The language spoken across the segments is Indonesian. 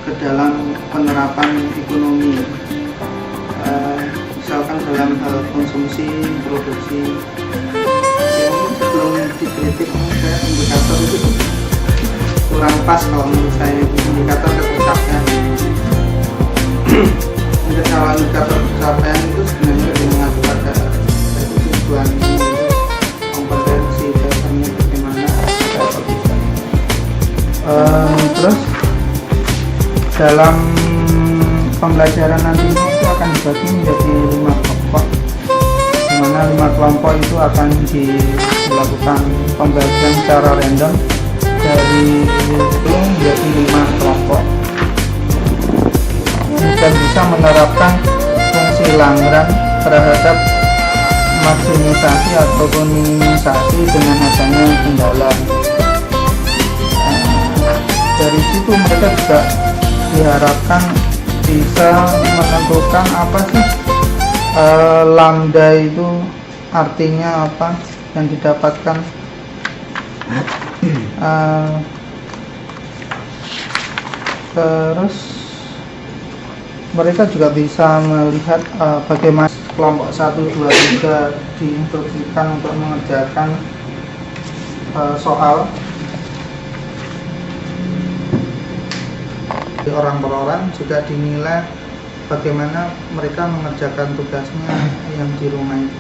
ke dalam penerapan ekonomi, misalkan dalam hal konsumsi, produksi. Ya, sebelum dikritik saya indikator itu kurang pas kalau menurut saya. Indikator ketercapaian kalau indikator ketercapaian itu sebenarnya lebih mengacu pada tujuan kompetensi dasarnya bagaimana atau bisa. Terus dalam pembelajaran nantinya itu akan dibagi menjadi 5 kelompok, di mana 5 kelompok itu akan dilakukan pembagian secara random dari 10 menjadi 5 kelompok dan bisa menerapkan fungsi Lagrange terhadap maksimisasi ataupun minimisasi dengan adanya kendala. Dari situ mereka juga diharapkan bisa menentukan apa sih lambda itu artinya apa yang didapatkan. Terus mereka juga bisa melihat bagaimana kelompok 1, 2, 3 diinstruksikan untuk mengerjakan soal orang per orang, juga dinilai bagaimana mereka mengerjakan tugasnya yang di rumah itu.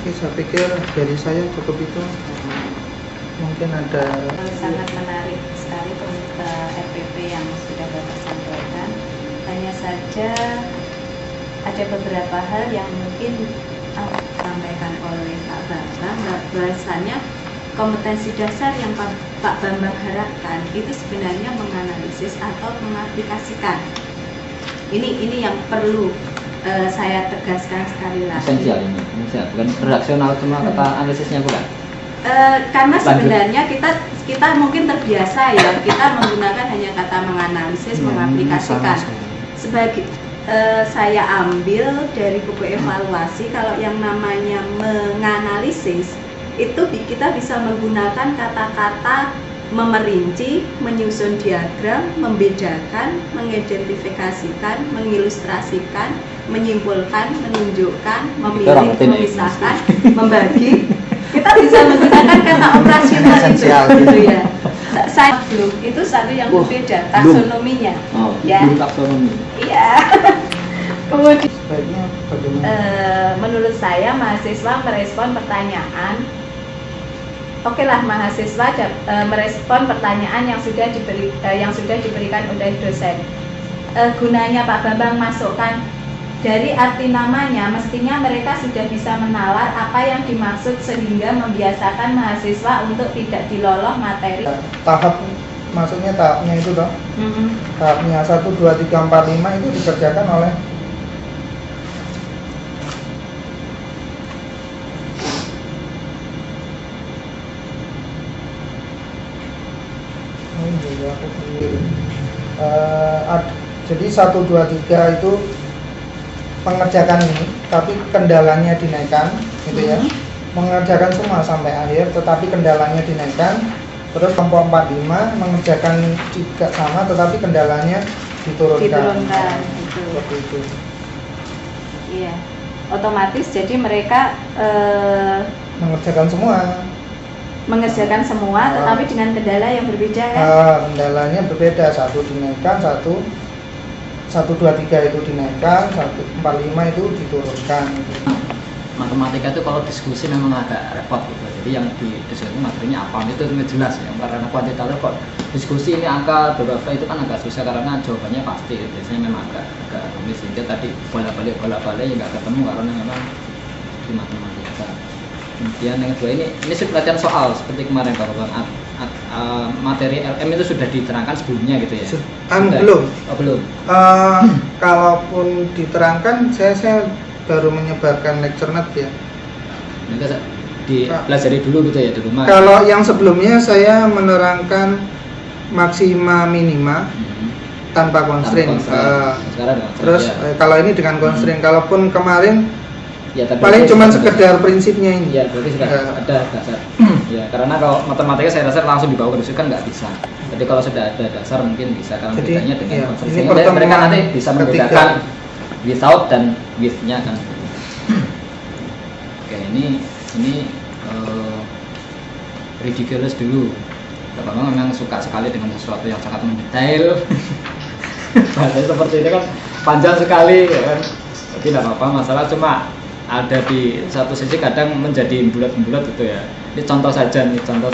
Oke, saya pikir dari saya cukup itu. Mungkin ada sangat menarik sekali RPP yang sudah Bapak sampaikan. Hanya saja ada beberapa hal yang mungkin disampaikan oleh Pak Bambang, bahwasannya kompetensi dasar yang Pak Bambang harapkan itu sebenarnya menganalisis atau mengaplikasikan. Ini yang perlu saya tegaskan sekali lagi. Esensial ini, bukan redaksional cuma kata analisisnya bukan. Karena sebenarnya kita mungkin terbiasa ya, kita menggunakan hanya kata menganalisis, mengaplikasikan. Sebagai saya ambil dari buku evaluasi, kalau yang namanya menganalisis itu kita bisa menggunakan kata-kata memerinci, menyusun diagram, membedakan, mengidentifikasikan, mengilustrasikan, menyimpulkan, menunjukkan, memilih, memisahkan, membagi. Kita bisa menggunakan kata operasional itu, gitu ya. Saya belum, itu satu yang berbeda taksonominya. Oh, ya. Belum taksonomi. Iya. Kemudian sebaiknya bagaimana? Menurut saya mahasiswa merespon pertanyaan. Oke lah, mahasiswa merespon pertanyaan yang sudah diberikan oleh dosen. Gunanya Pak Bambang masukkan dari arti namanya, mestinya mereka sudah bisa menalar apa yang dimaksud sehingga membiasakan mahasiswa untuk tidak diloloh materi. Tahap, maksudnya tahapnya itu dong. Tahapnya 1, 2, 3, 4, 5 itu dikerjakan oleh jadi 1, 2, 3 itu mengerjakan ini, tapi kendalanya dinaikkan, gitu ya. Mengerjakan semua sampai akhir, tetapi kendalanya dinaikkan. Terus kelompok 4, 5 mengerjakan juga sama, tetapi kendalanya diturunkan. Seperti itu. Iya, otomatis jadi mereka mengerjakan semua, tetapi dengan kendala yang berbeda kan? Kendalanya berbeda, 1 dinaikkan, 1, 2, 3 itu dinaikkan, 1, 4, 5 itu diturunkan. Matematika itu kalau diskusi memang agak repot gitu. Jadi yang didiskusi materinya apa itu jelas ya. Karena kuantitatif kok diskusi ini angka berapa itu kan agak susah karena jawabannya pasti. Biasanya memang agak rumit, sehingga tadi bolak-balik ya nggak ketemu karena memang di matematika. Kemudian yang kedua ini pelatihan soal seperti kemarin Pak Bang. Materi LM itu sudah diterangkan sebelumnya gitu ya? Belum. Oh, belum. Kalaupun diterangkan, saya baru menyebarkan lecture note ya. Nanti dipelajari dulu gitu ya di rumah. Kalau yang sebelumnya saya menerangkan maksima minima tanpa constraint. Sekarang terus kalau ini dengan constraint. Kalaupun kemarin Ya, tapi paling itu cuma sudah- sekedar prinsipnya ini. Ya, berarti sudah ada dasar. Ya, karena kalau matematika saya rasa langsung dibawa ke fisika kan nggak bisa. Jadi kalau sudah ada dasar mungkin bisa, karena Jadi, bedanya dengan iya, konversi. ini Sehingga mereka pertemuan nanti bisa ketiga. membedakan without dan with-nya kan. Oke, ini ridiculous dulu. Bapak memang suka sekali dengan sesuatu yang sangat mendetail. Bahasanya seperti ini kan panjang sekali ya kan. Jadi tidak apa-apa, masalah cuma ada di satu sisi kadang menjadi bulat-bulat gitu ya. Ini contoh saja ini cuma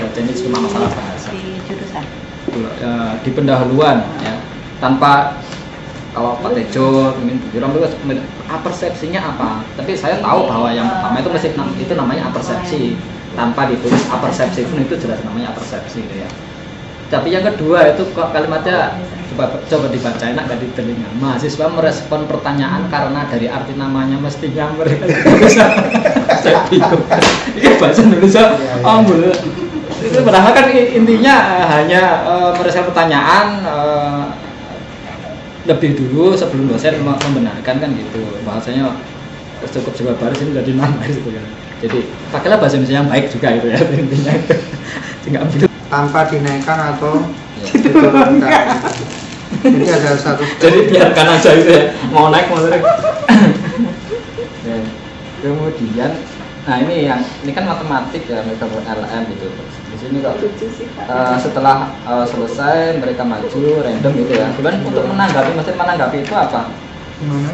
masalah bahasa. Di jurusan. Di pendahuluan ya, tanpa kalau Pak Tejo ingin jujur persepsinya apa, tapi saya tahu bahwa yang pertama itu mesti itu namanya apersepsi, tanpa ditulis apersepsi pun itu jelas namanya apersepsi gitu ya. Tapi yang kedua itu kok kalimatnya coba dibaca enak nggak di telinga. Mahasiswa merespon pertanyaan karena dari arti namanya mestinya mereka tidak bisa. Saya bingung. Ini bahasa Indonesia boleh. Itu padahal kan intinya hanya merespon pertanyaan lebih dulu sebelum dosen membenarkan kan gitu. Bahasanya cukup Jawa Baris ini jadi nama gitu kan. Jadi pakailah bahasa Indonesia yang baik juga itu ya intinya itu. Enggak begitu. Tanpa dinaikkan atau Ya. diturunkan. Jadi ada satu. Jadi biarkan aja itu ya, mau naik mau turun. Ya. Kemudian, nah ini kan matematik ya, mereka buat LM gitu. Di sini kok setelah selesai mereka maju random gitu ya. Kemudian untuk menanggapi itu apa? Gimana?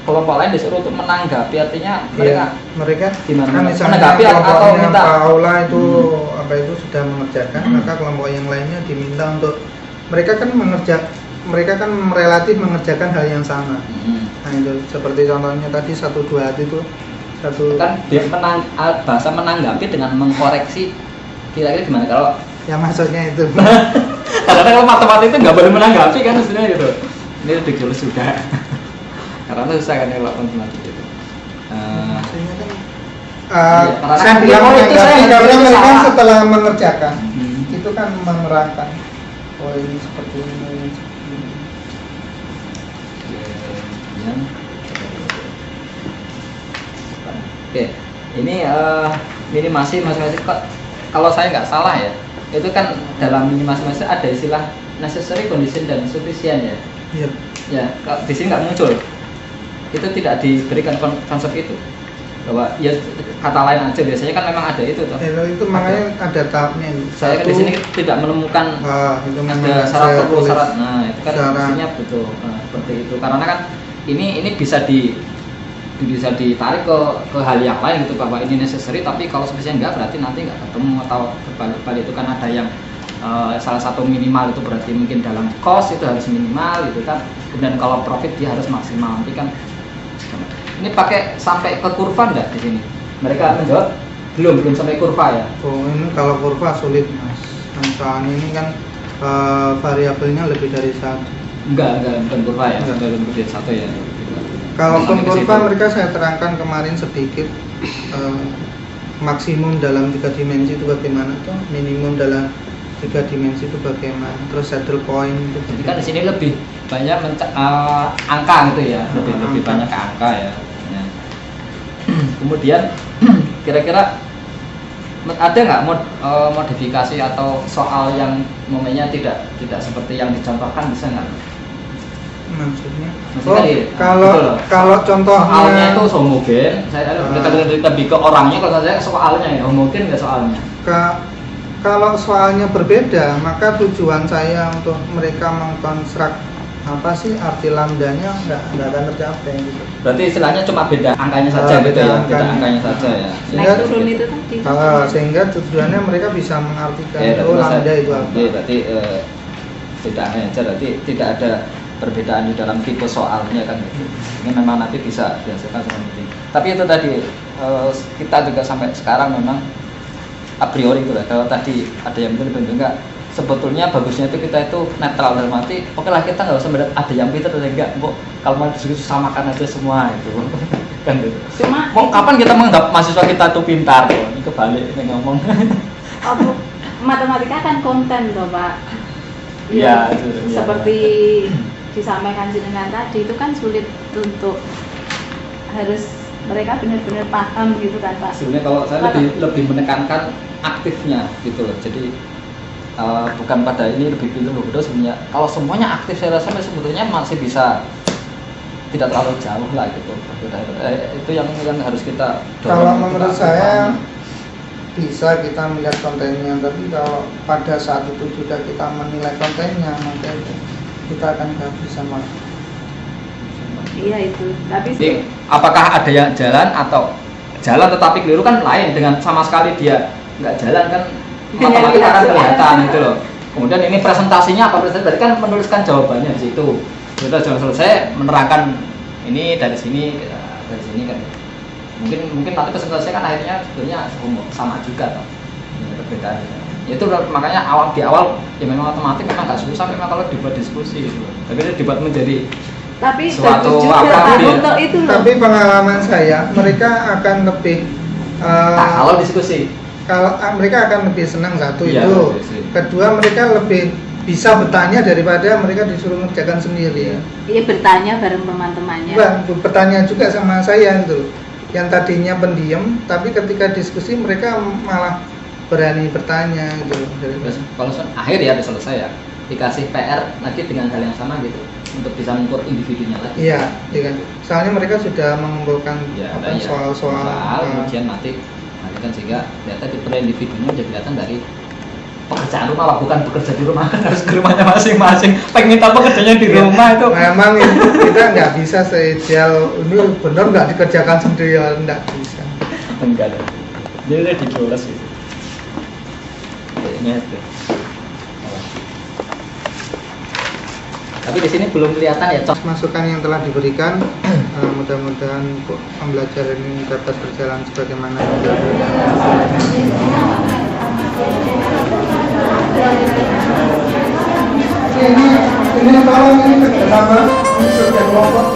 Kelompok lain disuruh untuk menanggapi, artinya Iya, mereka mereka gimana? kan misalnya Menanggapi atau kelompoknya minta? Pak Aula itu apa itu sudah mengerjakan, maka kelompok yang lainnya diminta untuk mereka kan relatif mengerjakan hal yang sama. Nah itu seperti contohnya tadi 1 2 itu satu Kan dia bahasa menanggapi dengan mengkoreksi, kira-kira gimana kalau yang maksudnya itu. karena kalau matematik itu nggak boleh menanggapi kan sebenarnya gitu. Ini lebih jelas juga. Karena susah kan kalau matematik itu. Maksudnya kan Iya, karena saya kan bilang itu menanggapi saya karena itu mereka salah. setelah mengerjakan Hmm. itu kan menerangkan oh ini seperti ini. Kemudian, oke, ini minimasi masing-masing. Kalau saya nggak salah ya, itu kan dalam minimasi ada istilah necessary condition dan sufficient ya. Iya. Ya, di sini nggak muncul. Itu tidak diberikan konsep itu. Bahwa ya kata lain aja biasanya kan memang ada itu toh. Itu makanya ada tahapnya. Saya kan di sini tidak menemukan Itu memang ada saya syarat perlu tulis. syarat. Nah, itu kan Syarat. mestinya betul. Nah, seperti itu. Karena kan ini bisa ditarik ke hal yang lain gitu, bahwa ini necessary tapi kalau sufficient enggak berarti nanti nggak ketemu, atau berbalik itu kan ada yang salah satu minimal itu berarti mungkin dalam cost itu harus minimal gitu kan, kemudian kalau profit dia harus maksimal. Nanti kan ini pakai sampai ke kurva enggak di sini? Mereka menjawab belum sampai kurva ya. Oh ini kalau kurva sulit mas. Soalnya ini kan variabelnya lebih dari satu. Enggak bukan kurva ya. Enggak. Enggak lebih dari satu ya. Kalau Sampai ke kurva situ. mereka saya terangkan kemarin sedikit. Maksimum dalam 3 dimensi itu bagaimana tuh, minimum dalam 3 dimensi itu bagaimana, terus saddle point itu Jadi kan di sini lebih banyak angka gitu ya, lebih Angka. banyak ke angka ya. Ya. Kemudian kira-kira ada nggak modifikasi atau soal yang momennya tidak seperti yang dicontohkan, bisa nggak? maksudnya. Maksudnya Oh, iya. kalau Betul loh. kalau contohnya Soalnya itu homogen, saya lebih ke orangnya, kalau saya soalnya ya homogen nggak soalnya. Kalau soalnya berbeda, maka tujuan saya untuk mereka mengkonstruk apa sih arti lambdanya nggak akan tercapai gitu. Berarti istilahnya cuma beda angkanya saja gitu Beda ya, beda angkanya. angkanya saja ya. Sehingga- Naik turun itu tadi. Sehingga tujuannya mereka bisa mengartikan Ya, oh lambda itu apa. Oke, berarti tidak hanya saja, berarti tidak ada perbedaan di dalam tipe soalnya kan gitu. Ini memang nanti bisa dihasilkan seperti ini. Tapi itu tadi kita juga sampai sekarang memang a priori itu lah. Kalau tadi ada yang pintar enggak, sebetulnya bagusnya itu kita itu netral, dalam arti oke lah kita nggak usah melihat ada yang pintar atau enggak. Kalau mau diskusi samakan aja semua itu kan gitu. Cuma Mau kapan kita menganggap mahasiswa kita itu pintar? Ini kebalik ini ngomong. matematika kan konten loh Pak. Iya, Ya, itu, iya, seperti disampaikan jenengan tadi itu kan sulit untuk harus mereka benar-benar paham gitu kan Pak. Sebenarnya kalau saya lebih menekankan aktifnya gitu loh. Jadi bukan pada ini lebih pintar bodoh sebenarnya. Kalau semuanya aktif saya rasa sebetulnya masih bisa tidak terlalu jauh lah gitu. Itu yang harus kita dorong. Kalau menurut saya bisa kita melihat kontennya, tapi kalau pada saat itu juga kita menilai kontennya, maka kita akan nggak bisa masuk. Iya itu. Tapi Jadi, apakah ada yang jalan atau jalan tetapi keliru kan lain dengan sama sekali dia nggak jalan kan matematika kan kelihatan gitu loh. Kemudian ini presentasinya apa presentasi berarti kan menuliskan jawabannya di situ. Kita jangan selesai menerangkan ini dari sini kan. Mungkin nanti presentasinya kan akhirnya sebenarnya sama juga toh. Ini perbedaan. Itu makanya di awal ya memang matematik memang nggak susah memang kalau dibuat diskusi gitu. Tapi dibuat menjadi tapi suatu juga apa Pak untuk itu loh. Tapi pengalaman saya, mereka akan lebih kalau diskusi. kalau mereka akan lebih senang satu Iya, itu. diskusi. Kedua, mereka lebih bisa bertanya daripada mereka disuruh mengerjakan sendiri. Iya bertanya bareng teman-temannya. Bertanya juga sama saya itu. Yang tadinya pendiam, tapi ketika diskusi mereka malah berani bertanya gitu. Terus kalau akhir ya udah selesai ya, dikasih PR lagi dengan hal yang sama gitu untuk bisa mengukur individunya lagi. Iya, iya kan. Soalnya mereka sudah mengumpulkan Ya, soal-soal. kemudian nanti kan sehingga ternyata di per individunya udah kelihatan dari pekerjaan rumah lah, bukan bekerja di rumah kan harus ke rumahnya masing-masing. Pengen minta pekerjaannya di rumah itu. Memang kita nggak bisa seideal ini benar nggak dikerjakan sendiri, nggak bisa. Enggak ada. Dia udah dibolos gitu. Kayaknya itu. Tapi di sini belum kelihatan ya, Cok. Masukan yang telah diberikan, mudah-mudahan pembelajaran ini dapat berjalan sebagaimana ini tolong ini kerjasama, ini kerja kelompok.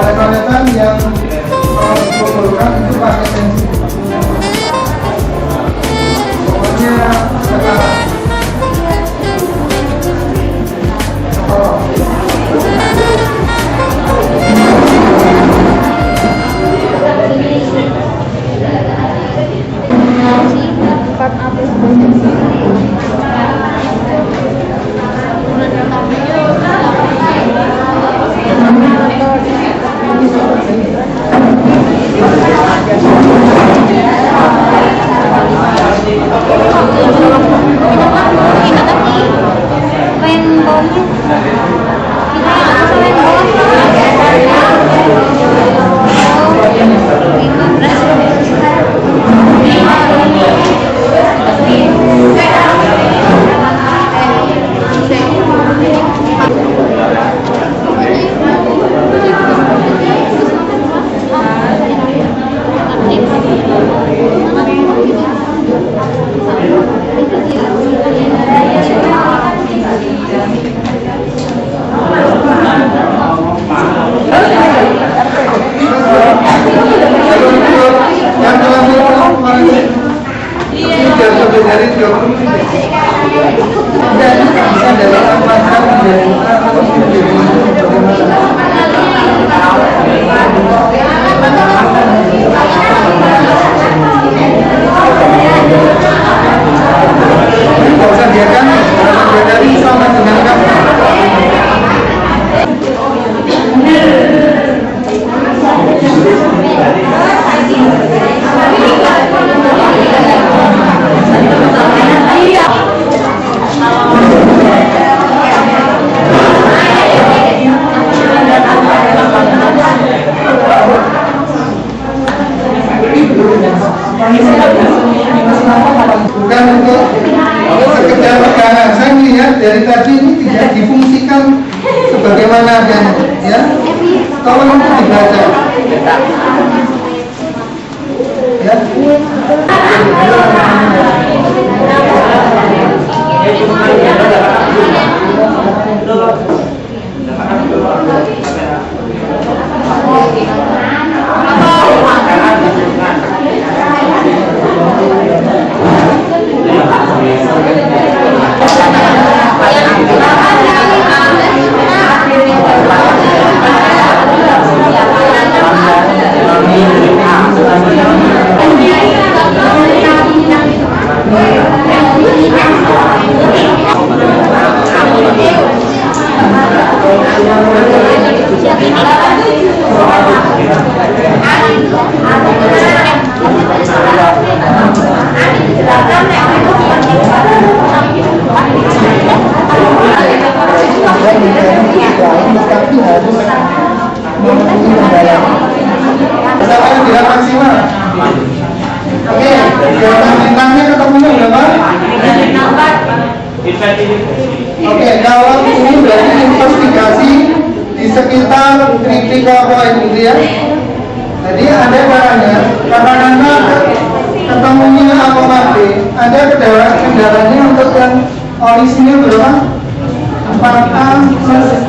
Rekan-rekan yang memerlukan itu pakai sensi. kendalanya untuk yang orisinil berapa? 4A plus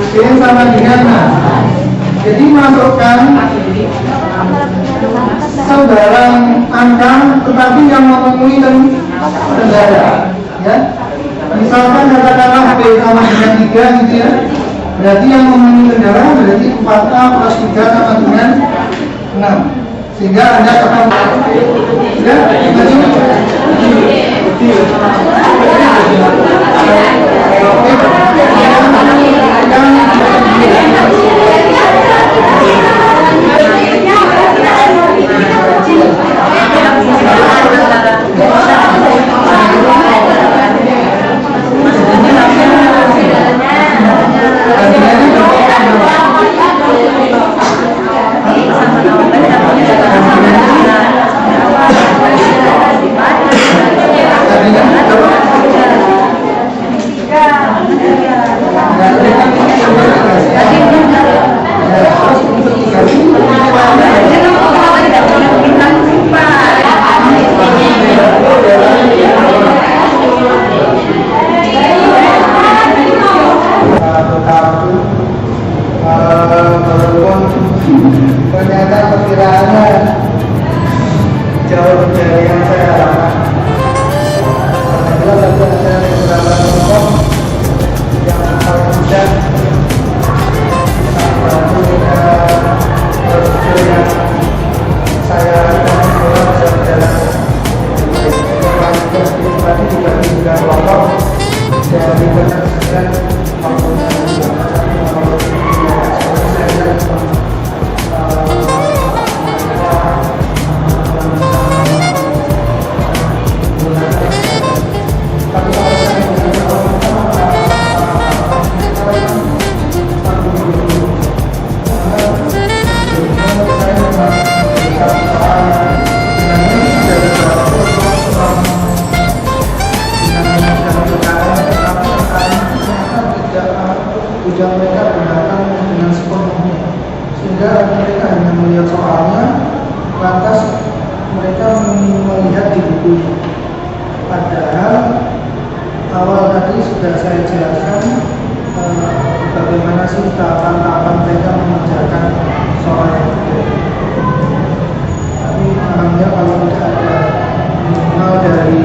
B sama dengan 6. Jadi masukkan sembarang angka tetapi yang memenuhi kendala, ya. Misalkan katakanlah B sama dengan 3 gitu ya. Berarti yang memenuhi kendala berarti 4A plus 3 sama dengan 6. Sehingga Anda ketemu ya, ternyata perkiraannya jauh dari yang saya harapkan. Alhamdulillah tadi ada beberapa kelompok yang paling mudah yang saya harapkan bisa berjalan. Tadi juga tiga kelompok dari benar-benar ujian mereka gunakan dengan sepenuhnya, sehingga mereka hanya melihat soalnya, lantas mereka melihat di bukunya. Padahal awal tadi sudah saya jelaskan bagaimana sih tahapan-tahapan mereka mengerjakan soal itu. Tapi alhamdulillah kalau tidak ada minimal dari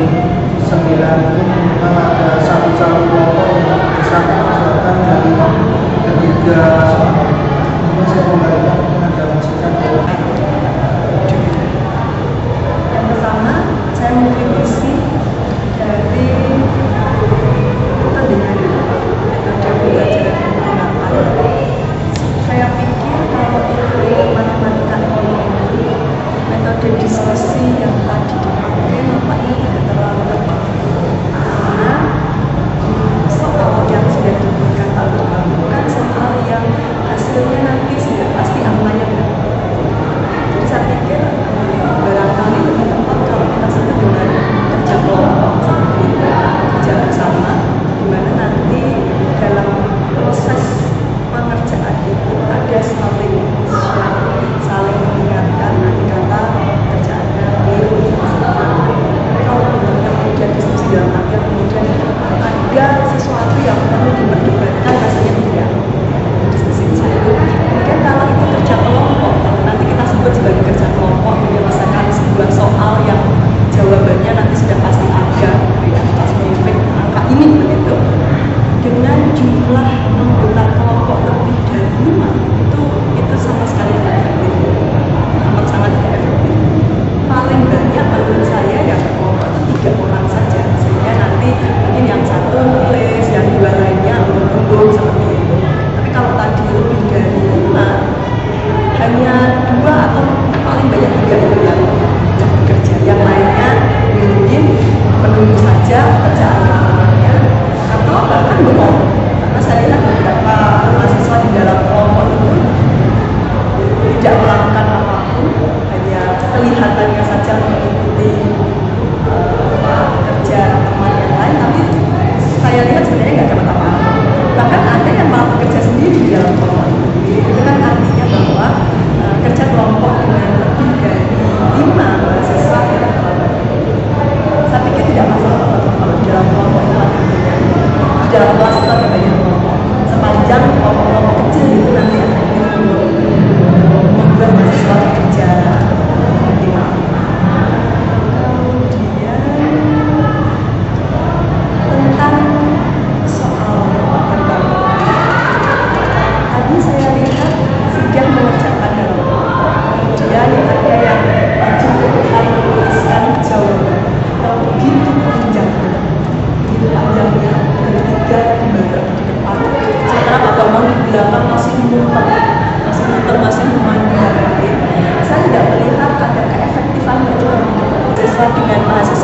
9 itu minimal ada satu kelompok yang bisa mengerjakan dari ketiga soal. Ini saya kembalikan ada masukan. Yang pertama, saya mengkritisi dari pertandingan metode pembelajaran yang digunakan. Saya pikir kalau itu matematika ekonomi, metode diskusi yang tadi dipakai nampaknya tidak terlalu tepat, karena soal yang sudah diberikan bukan soal yang hasilnya nanti sudah pasti angkanya berapa. Jadi saya pikir barangkali lebih tepat kalau kita sebut dengan kerja kelompok seperti itu, kerja bersama, di mana nanti dalam proses pengerjaan itu ada saling mengingatkan, nanti kata kerjaannya keliru. Tapi kalau kemudian diskusi dalam artian kemudian ada sesuatu yang perlu diperdebatkan, rasanya tidak. Diskusi di situ. Kemudian kalau itu kerja kelompok, nanti kita sebut sebagai kerja kelompok menyelesaikan sebuah soal yang jawabannya nanti sudah pasti ada realitas konflik angka ini begitu. Dengan jumlah anggota kelompok lebih dari 5 itu sama sekali tidak efektif, amat sangat tidak efektif. Paling banyak menurut saya ya kelompok itu 3 orang saja, sehingga nanti mungkin yang satu nulis, yang 2 lainnya menunggu seperti itu. Tapi kalau tadi lebih dari 5, hanya 2 atau paling banyak 3 itu yang bekerja, yang lainnya mungkin menunggu saja kerjaannya atau bahkan bengong. Karena saya lihat beberapa mahasiswa di dalam kelompok itu tidak melakukan apapun, hanya kelihatannya saja mengikuti kerja teman yang lain, tapi saya lihat sebenarnya nggak dapat apa-apa. Bahkan ada yang malah bekerja sendiri di dalam kelompok itu kan artinya bahwa kerja kelompok dengan lebih dari 5 mahasiswa tidak terlalu. Saya pikir tidak masalah.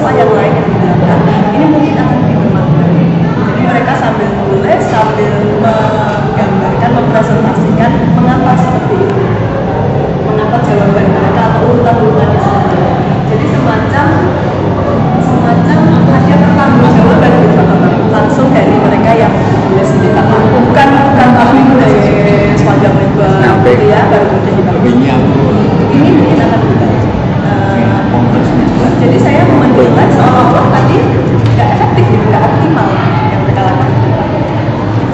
mahasiswa yang lain yang di belakang ini mungkin akan lebih bermakna. Jadi mereka sambil menulis, sambil menggambarkan, mempresentasikan mengapa seperti itu, mengapa jawaban mereka atau urutan-urutannya seperti itu. Jadi semacam ada pertanggungjawaban gitu langsung dari mereka yang menulis di belakang. Bukan kami dari semacam lebar gitu ya, baru kemudian dibangun. Ini mungkin akan dibangun. Jadi saya menilai seolah-olah tadi nggak efektif, nggak optimal yang mereka lakukan.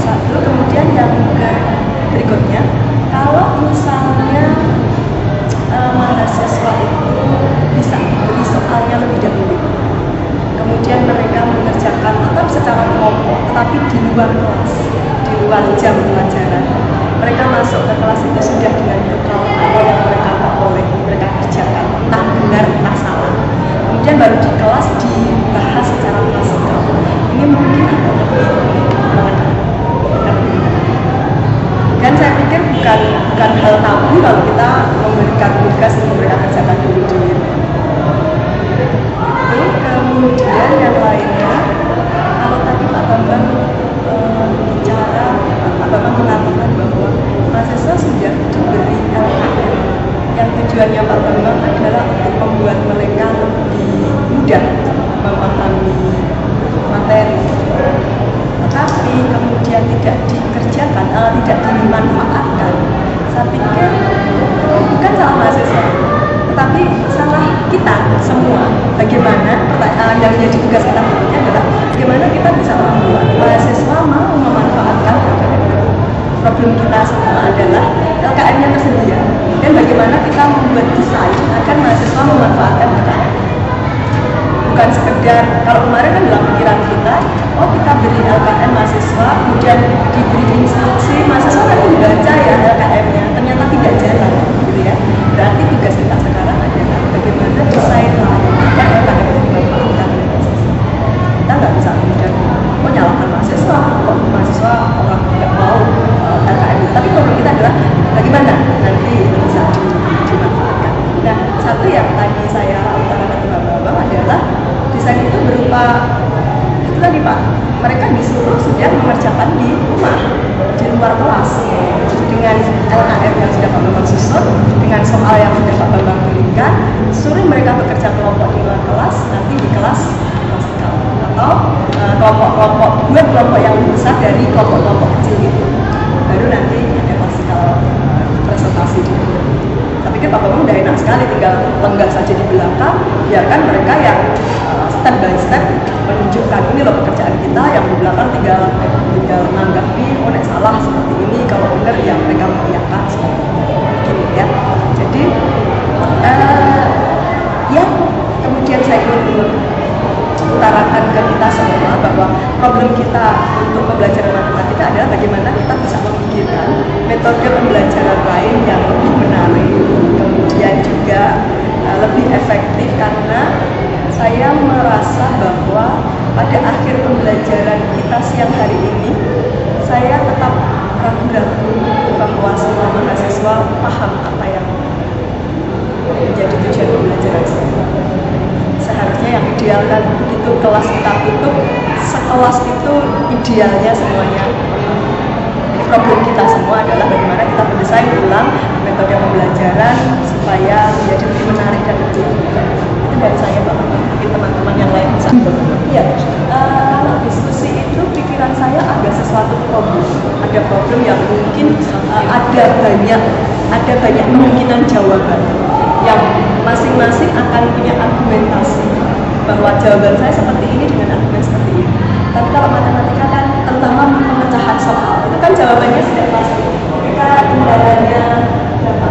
Satu, kemudian yang berikutnya, kalau misalnya mahasiswa itu bisa beri soalnya lebih dahulu, kemudian mereka mengerjakan tetap secara kelompok, tetapi di luar kelas, di luar jam pelajaran. Mereka masuk ke kelas itu sudah dengan bekal apa yang mereka boleh mereka kerjakan, entah benar entah salah. Kemudian baru di kelas dibahas secara klasikal. Ini mungkin akan lebih mengena. Dan saya pikir bukan hal tabu kalau kita memberikan tugas untuk mereka kerjakan dulu. Kemudian yang lainnya, kalau tadi Pak Bambang bicara, Pak Bambang mengatakan bahwa mahasiswa sudah diberi LKM yang tujuannya Pak Bambang adalah untuk membuat mereka lebih mudah memahami materi, tetapi kemudian tidak dikerjakan, tidak dimanfaatkan. Saya pikir bukan salah mahasiswa, tetapi salah kita semua. Bagaimana yang menjadi tugas kita berikutnya adalah bagaimana kita bisa membuat mahasiswa mau memanfaatkan LKM. Problem kita semua adalah LKM-nya tersedia, dan bagaimana kita membuat desain agar mahasiswa memanfaatkan LKM. Bukan sekedar, kalau kemarin kan dalam pikiran kita, oh kita beri LKM mahasiswa, kemudian diberi instruksi, mahasiswa kan membaca ya LKM-nya, ternyata tidak jalan, gitu ya. Berarti tugas kita sekarang adalah bagaimana desain agar LKM itu dimanfaatkan oleh mahasiswa. Kita nggak bisa kemudian menyalahkan mahasiswa, kok mahasiswa orang tidak mau LKM itu. Tapi problem kita adalah bagaimana nanti itu bisa dimanfaatkan. Nah, satu yang tadi saya utarakan ke Bapak adalah desain itu berupa itu tadi Pak, mereka disuruh sudah mengerjakan di rumah, di luar kelas, dengan LKM yang sudah Pak Bambang susun, dengan soal yang sudah Pak Bambang berikan, suruh mereka bekerja kelompok di luar kelas, nanti di kelas klasikal, atau kelompok-kelompok, buat kelompok yang lebih besar dari kelompok-kelompok kecil itu, baru nanti ada klasikal presentasi gitu. Tapi kan Pak Bambang udah enak sekali, tinggal lenggah saja di belakang, biarkan mereka yang step by step menunjukkan ini loh pekerjaan kita, yang di belakang tinggal menanggapi, oh nek salah seperti ini, kalau benar ya mereka mengiyakan seperti ini ya. Jadi yang kemudian saya ingin utarakan ke kita semua bahwa problem kita untuk pembelajaran matematika adalah bagaimana kita bisa memikirkan metode pembelajaran lain yang lebih menarik, kemudian juga lebih efektif, karena saya merasa bahwa pada akhir pembelajaran kita siang hari ini, saya tetap ragu-ragu bahwa semua mahasiswa paham apa yang menjadi tujuan pembelajaran saya. Seharusnya yang ideal kan begitu kelas kita tutup, sekelas itu idealnya semuanya. Jadi problem kita semua adalah bagaimana kita mendesain ulang metode pembelajaran supaya menjadi lebih menarik dan lebih efektif. Itu dari saya Pak, mungkin teman-teman yang lain bisa. Iya, kalau diskusi itu pikiran saya ada sesuatu problem, ada problem yang mungkin ada banyak kemungkinan jawaban yang masing-masing akan punya argumentasi bahwa jawaban saya seperti ini dengan argumen seperti ini. Tapi kalau matematika kan terutama pemecahan soal itu kan jawabannya sudah pasti. Ketika kendalanya berapa?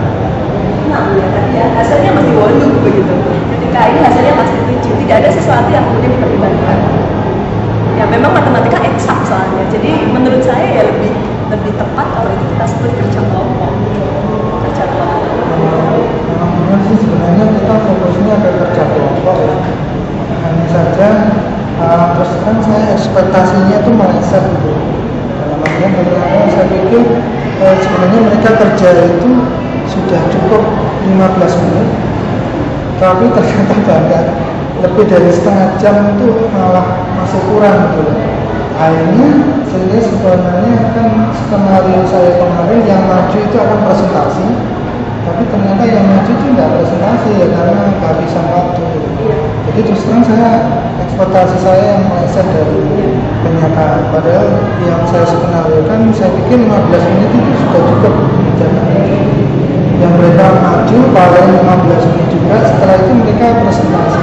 6 ya tadi ya, hasilnya masih 8 begitu. Ketika ini hasilnya pasti 7. Tidak ada sesuatu yang kemudian dipertimbangkan. Ya memang matematika eksak soalnya. Jadi menurut saya ya lebih tepat kalau itu kita sebut kerja kelompok. Kerja kelompok. Sih sebenarnya kita fokusnya ke kerja kelompok ya. Hanya saja terus kan saya ekspektasinya itu mindset gitu. Dalam artian bagaimana saya pikir sebenarnya mereka kerja itu sudah cukup 15 menit, tapi ternyata banyak lebih dari setengah jam itu malah masih kurang gitu loh. Akhirnya sehingga sebenarnya kan skenario saya kemarin yang maju itu akan presentasi, tapi ternyata yang maju itu tidak presentasi ya karena kehabisan waktu. Jadi terus terang saya ekspektasi saya yang meleset dari kenyataan. Padahal yang saya skenario kan saya pikir 15 menit itu sudah cukup. Yang mereka maju paling 15 menit juga, setelah itu mereka presentasi.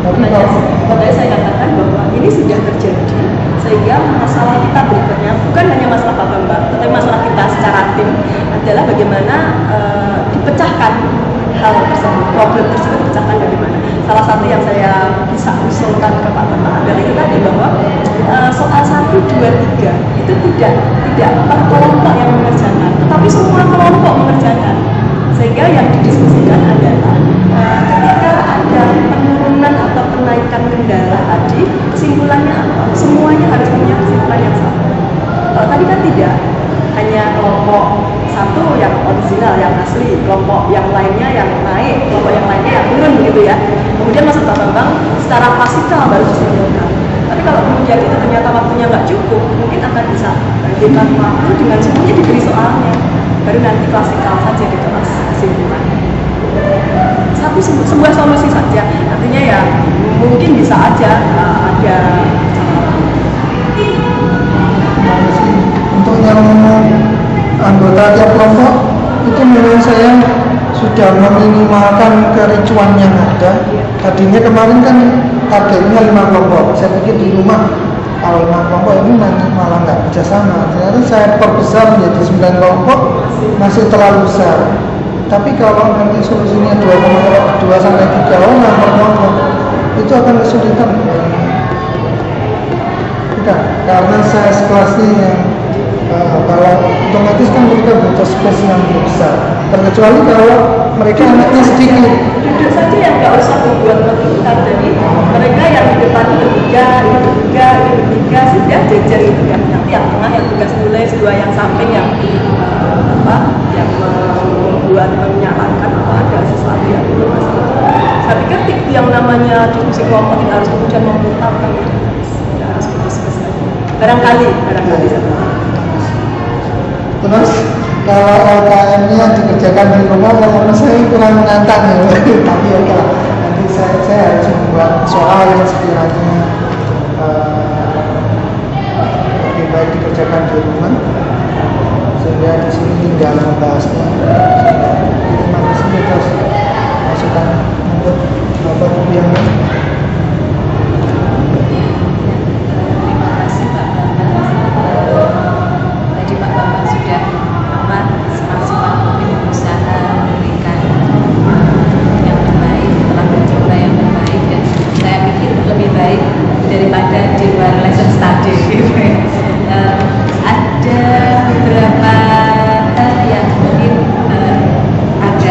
Tapi makanya saya katakan bahwa ini sudah terjadi, sehingga masalah kita berikutnya bukan hanya masalah Pak Bambang, tetapi masalah kita secara tim adalah bagaimana dipecahkan hal tersebut, problem tersebut dipecahkan bagaimana. Salah satu yang saya bisa usulkan ke Pak Bambang adalah itu tadi bahwa soal 1, 2, 3 itu tidak per kelompok yang mengerjakan, tetapi semua kelompok mengerjakan. Sehingga yang didiskusikan adalah ketika ada penurunan atau kenaikan kendala tadi, kesimpulannya apa? Semuanya harus punya kesimpulan yang sama. Kalau tadi kan tidak, hanya kelompok satu yang original, yang asli, kelompok yang lainnya yang naik, kelompok yang lainnya yang turun begitu ya. Kemudian maksud Pak Bambang secara klasikal baru disimpulkan. Tapi kalau kemudian itu ternyata waktunya nggak cukup, mungkin akan bisa berikan waktu dengan semuanya diberi soalnya, baru nanti klasikal saja di kelas kesimpulan. Sebuah solusi saja, artinya ya mungkin bisa aja ada untuk yang anggota tiap kelompok itu menurut saya sudah meminimalkan kericuan yang ada. Tadinya kemarin kan targetnya 5 kelompok, saya pikir di rumah kalau 5 kelompok ini nanti malah nggak kerjasama. Ternyata saya perbesar menjadi 9 kelompok, masih terlalu besar. Tapi kalau nanti solusinya 2 sampai 3 orang per kelompok, itu akan kesulitan. Tidak, karena size kelasnya yang kalau otomatis kan mereka butuh space yang lebih besar. Terkecuali kalau mereka anaknya sedikit. duduk saja yang nggak usah membuat menentukan. Jadi mereka yang di depan itu bertiga, sudah jajar itu kan. Nanti yang tengah yang tugas nulis, 2 yang samping yang yang membuat menyarankan atau ada sesuatu yang itu masalah. Saya pikir yang namanya diskusi kelompok tidak harus kemudian memutarkan itu. Tidak harus berdiskusi saja. Barangkali Terus kalau LKM-nya dikerjakan di rumah, menurut saya kurang menantang ya. Tapi ya kalau nanti saya harus membuat soal yang sekiranya lebih baik dikerjakan di rumah, sehingga di sini tinggal membahasnya. Terima kasih atas masukan untuk Bapak Ibu yang lain. Terima kasih Pak Bambang. Tadi Pak Bambang sudah semaksimal mungkin berusaha memberikan yang terbaik, telah mencoba yang terbaik, dan saya pikir lebih baik daripada di luar lesson study gitu ya. Ada beberapa hal yang mungkin agak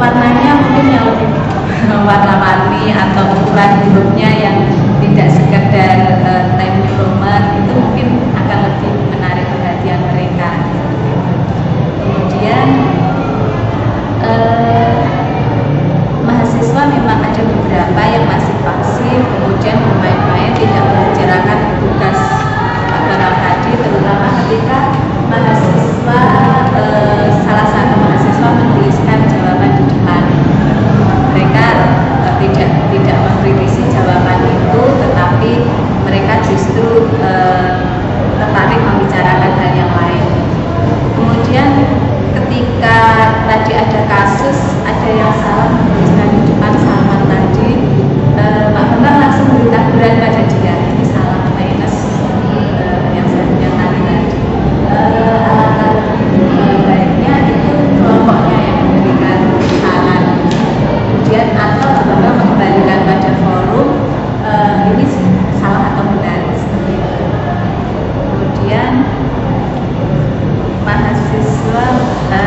warnanya mungkin yang lebih warna-warni atau ukuran hurufnya yang tidak sekedar Times New Roman, itu mungkin akan lebih menarik perhatian mereka. Kemudian mahasiswa memang ada beberapa yang masih pasif, kemudian bermain-main, tidak mengerjakan tugas Bang tadi, terutama ketika mahasiswa salah satu mahasiswa menuliskan jawaban di depan. Mereka tidak mengkritisi jawaban itu, tetapi mereka justru tertarik membicarakan hal yang lain. Kemudian ketika tadi ada kasus, ada yang salah menuliskan di depan sama tadi, Pak Bambang langsung beri teguran pada dia, ini salah minus yang seharusnya tadi. Alangkah baiknya itu kelompoknya yang memberikan saran. Kemudian atau Pak Bambang mengembalikan pada forum, ini salah atau benar seperti itu. Kemudian mahasiswa,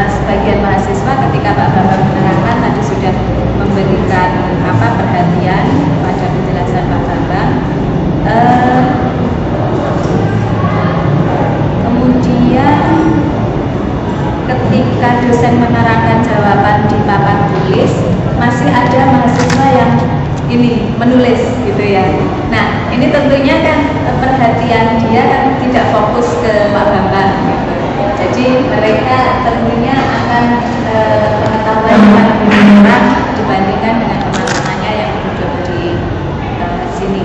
sebagian mahasiswa ketika Pak Bambang menerangkan tadi sudah memberikan perhatian pada penjelasan Pak Bambang. Kemudian ketika dosen menerangkan jawaban di papan tulis, masih ada mahasiswa yang ini menulis gitu ya. Nah, ini tentunya kan perhatian dia kan tidak fokus ke Pak Bambang gitu. Jadi mereka tentunya akan pengetahuan yang lebih kurang dibandingkan dengan teman-temannya yang duduk di sini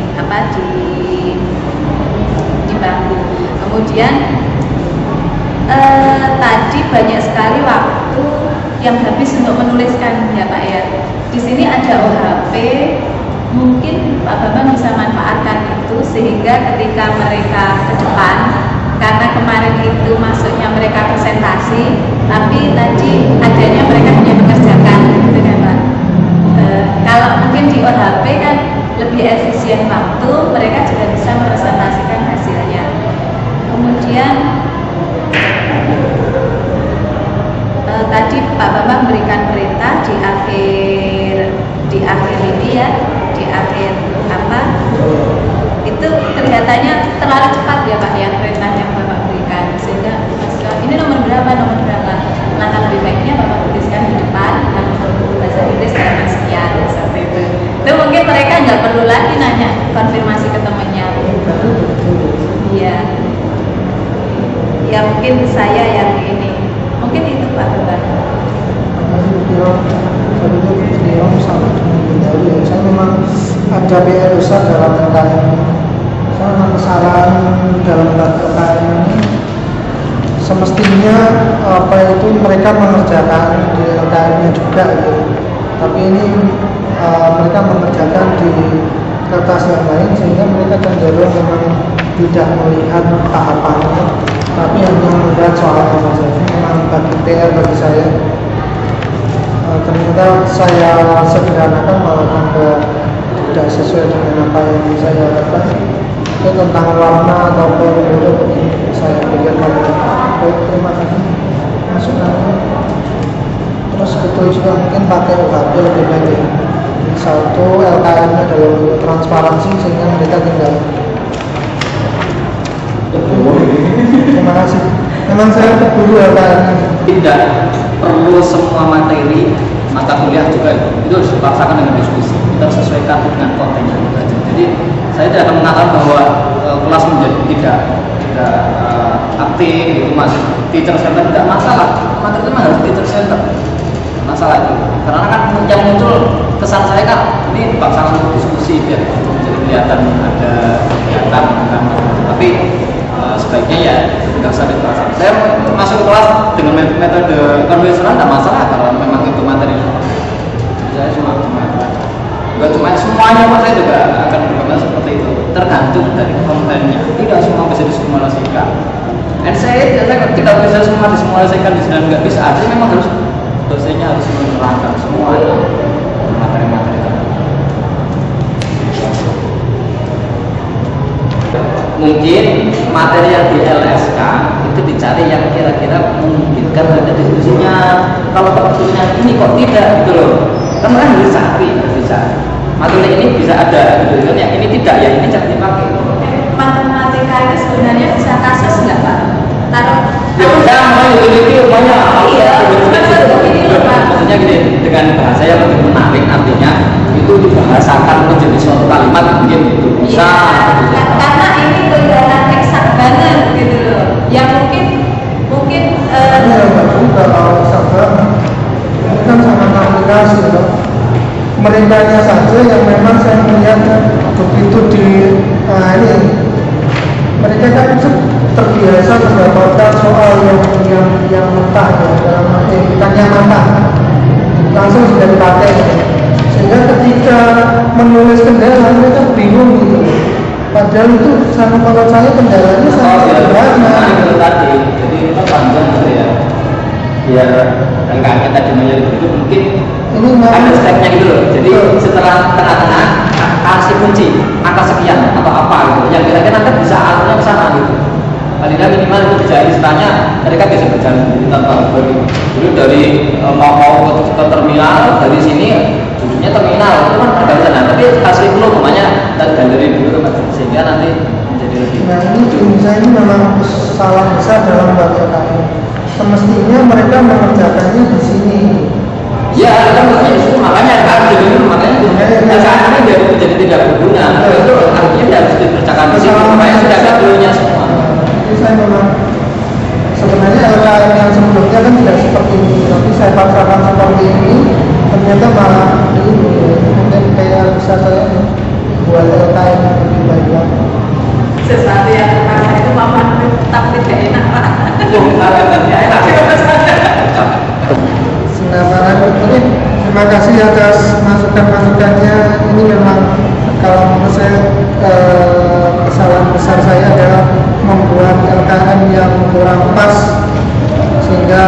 di bangku. Kemudian tadi banyak sekali waktu yang habis untuk menuliskan ya Pak ya. Di sini ada OHP, mungkin Pak Bambang bisa manfaatkan itu sehingga ketika mereka ke depan, karena kemarin itu masuknya mereka presentasi, tapi tadi adanya mereka hanya mengerjakan gitu kan Pak. Kalau mungkin di OHP kan lebih efisien waktu, mereka juga bisa mepresentasikan hasilnya. Kemudian tadi Pak Bambang berikan perintah di akhir ini ya, di akhir itu kelihatannya terlalu cepat ya Pak ya perintah yang Bapak berikan, sehingga ini nomor berapa, langkah lebih baiknya Bapak tuliskan di depan bahasa Inggris karena sekian seperti itu mungkin mereka nggak perlu lagi nanya konfirmasi ke temannya. Iya ya, mungkin saya yang ini mungkin itu Pak Bambang. Saya memang ada PR besar dalam LKM. Saya memang kesalahan dalam LKM ini semestinya mereka mengerjakan di LKM-nya juga gitu. Tapi ini mereka mengerjakan di kertas yang lain sehingga mereka cenderung memang tidak melihat tahapannya, tapi hanya melihat soalnya saja. Memang bagi PR bagi saya. Ternyata saya sederhanakan malah tidak sesuai dengan apa yang saya harapkan. Itu tentang warna atau itu saya pikirkan. Baik, terima kasih masukannya. Terus betul juga mungkin pakai UHP lebih baik. Satu LKM-nya dalam transparansi sehingga mereka tinggal. Terima kasih. Memang saya terburu LKM. Tidak perlu semua materi mata kuliah juga itu harus dipaksakan dengan diskusi. Kita sesuaikan dengan kontennya juga. Jadi saya tidak akan mengatakan bahwa kelas menjadi tidak aktif itu masih teacher center, tidak masalah. Materi itu memang harus teacher center. Masalah itu karena kan yang muncul kesan saya kan ini dipaksakan untuk diskusi biar jadi kelihatan ada kegiatan kan. Tapi sebaiknya ya nggak usah dipaksa. Saya masuk ke kelas dengan metode konvensional tidak masalah kalau memang itu materi. Saya cuma nggak cuma semuanya, saya juga akan berkembang seperti itu. Tergantung dari kontennya. Tidak semua bisa disimulasikan. Dan saya tidak bisa semua disimulasikan di sana, nggak bisa. Artinya memang harus dosennya harus menerangkan semua materi-materi tadi. Mungkin materi yang di LSK itu dicari yang kira-kira memungkinkan ada diskusinya. Kalau topiknya ini kok tidak gitu loh, kan harus bisa materi ini bisa ada gitu kan, yang ini tidak, ya ini jangan dipakai. Matematika itu sebenarnya bisa kasus nggak Pak? Taruh Ya udah, mau utility umumnya Iya, maksudnya gini, dengan bahasa yang lebih menarik, artinya itu dibahasakan menjadi suatu kalimat mungkin gitu. Bisa Iya, karena ini kelihatan eksak banget gitu loh. Ya mungkin Ini yang juga kalau misalkan ini kan sangat aplikasi loh. Mereka saja yang memang saya melihat begitu di ini mereka kan terbiasa mendapatkan soal yang mentah ya, dalam arti bukan yang mentah langsung sudah dipakai, sehingga ketika menulis kendala mereka bingung gitu. Padahal itu sama, menurut saya kendalanya sangat sederhana. itu tadi, jadi kita panjang gitu ya. Biar enggak kita dimulai itu mungkin Ini ada memang stepnya gitu loh. Jadi setelah tengah-tengah kasih kunci angka sekian atau apa gitu, yang kira-kira nanti bisa arahnya ke sana gitu. Paling tidak minimal itu bisa istilahnya mereka bisa berjalan sendiri tanpa berbagi. Jadi dari mau ke terminal, dari sini duduknya terminal itu kan ada di sana. Tapi hasil itu namanya galeri dulu sehingga nanti menjadi lebih. nah ini di Indonesia ini memang salah besar dalam baca kami. Semestinya mereka mengerjakannya di sini. Ya, kan maksudnya itu makanya kan jadi makanya saat ini jadi tidak berguna. Itu artinya tidak harus dikerjakan di sini. Makanya sudah ada dulunya semua. Jadi saya memang sebenarnya LKM yang sebelumnya kan tidak seperti ini, tapi saya paksakan seperti ini, ternyata malah ini mungkin kayak bisa saya buat LKM yang lebih baik lagi. sesuatu yang terpaksa itu mama tapi tidak enak Pak. Nah, ini terima kasih atas masukan-masukannya. Ini memang kalau menurut saya kesalahan besar saya adalah membuat LKM yang kurang pas, sehingga